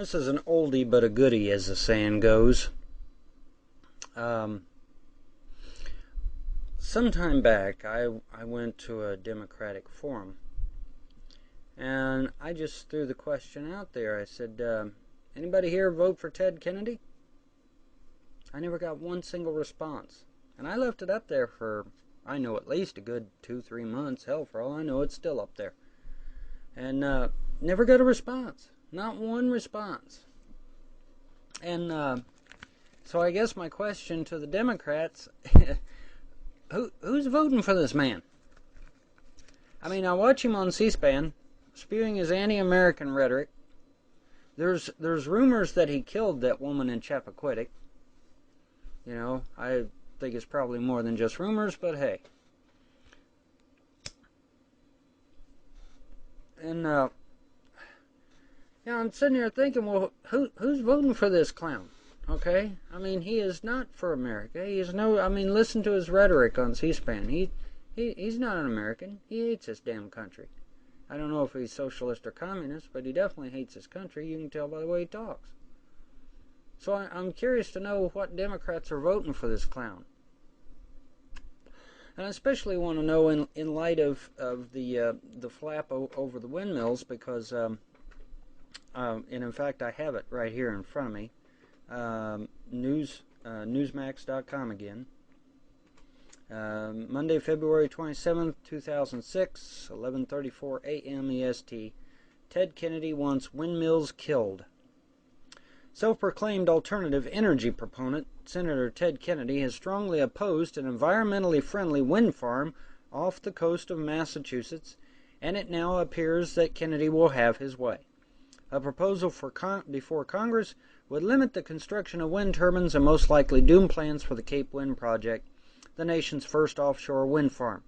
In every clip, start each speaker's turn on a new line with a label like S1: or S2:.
S1: This is an oldie but a goodie, as the saying goes. Sometime back, I went to a Democratic forum, and I just threw the question out there. I said, anybody here vote for Ted Kennedy? I never got one single response. And I left it up there for, I know, at least a good 2-3 months. Hell, for all I know, it's still up there. And never got a response. Not one response. And so I guess my question to the Democrats, who's voting for this man? I mean, I watch him on C-SPAN, spewing his anti-American rhetoric. There's rumors that he killed that woman in Chappaquiddick. You know, I think it's probably more than just rumors, but hey. And yeah, I'm sitting here thinking, well, who's voting for this clown? Okay, I mean, he is not for America. He is no. I mean, listen to his rhetoric on C-SPAN. He's not an American. He hates this damn country. I don't know if he's socialist or communist, but he definitely hates his country. You can tell by the way he talks. So I'm curious to know what Democrats are voting for this clown. And I especially want to know in light of the flap over the windmills, because and in fact I have it right here in front of me. Newsmax.com again. Monday, February 27th, 2006, 11:34 a.m. EST. Ted Kennedy wants windmills killed. Self-proclaimed alternative energy proponent, Senator Ted Kennedy has strongly opposed an environmentally friendly wind farm off the coast of Massachusetts, and it now appears that Kennedy will have his way. A proposal before Congress would limit the construction of wind turbines and most likely doom plans for the Cape Wind project, the nation's first offshore wind farm.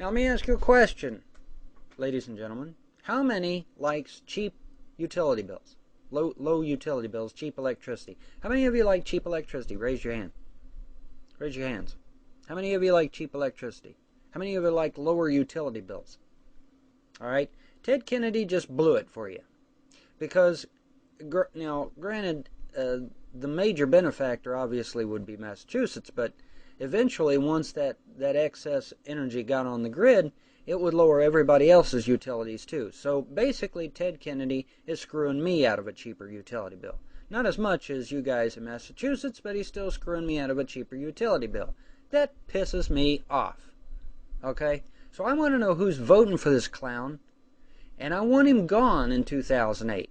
S1: Now let me ask you a question, ladies and gentlemen. How many likes cheap utility bills? Low utility bills, cheap electricity. How many of you like cheap electricity? Raise your hand. Raise your hands. How many of you like cheap electricity? How many of you like lower utility bills? All right. Ted Kennedy just blew it for you. Because, now, granted, the major benefactor obviously would be Massachusetts, but eventually, once that excess energy got on the grid, it would lower everybody else's utilities too. So basically, Ted Kennedy is screwing me out of a cheaper utility bill. Not as much as you guys in Massachusetts, but he's still screwing me out of a cheaper utility bill. That pisses me off. Okay? So I want to know who's voting for this clown, and I want him gone in 2008.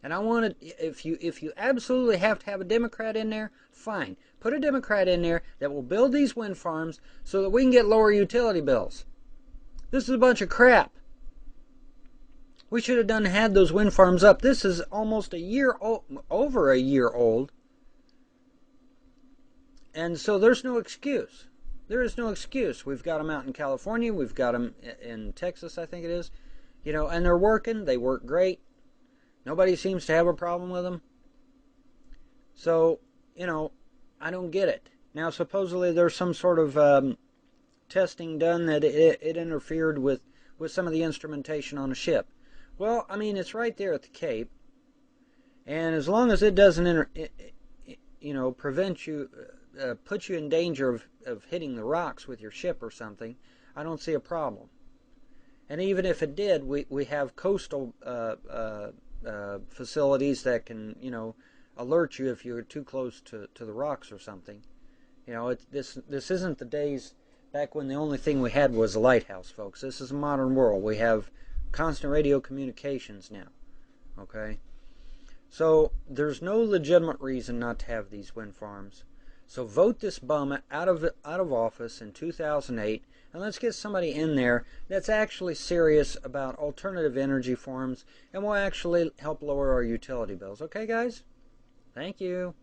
S1: And I want it, if you absolutely have to have a Democrat in there, fine. Put a Democrat in there that will build these wind farms so that we can get lower utility bills. This is a bunch of crap. We should have had those wind farms up. This is almost a year old, over a year old. And so there's no excuse. There is no excuse. We've got them out in California. We've got them in Texas, I think it is. You know, and they're working. They work great. Nobody seems to have a problem with them. So, you know, I don't get it. Now, supposedly there's some sort of testing done that it interfered with some of the instrumentation on a ship. Well, I mean, it's right there at the Cape, and as long as it doesn't prevent you, put you in danger of hitting the rocks with your ship or something, I don't see a problem. And even if it did, we have coastal facilities that can, you know, alert you if you're too close to the rocks or something. You know, this isn't the days back when the only thing we had was a lighthouse, folks. This is a modern world. We have constant radio communications now. Okay? So there's no legitimate reason not to have these wind farms. So vote this bum out of office in 2008, and let's get somebody in there that's actually serious about alternative energy forms and will actually help lower our utility bills. Okay, guys? Thank you.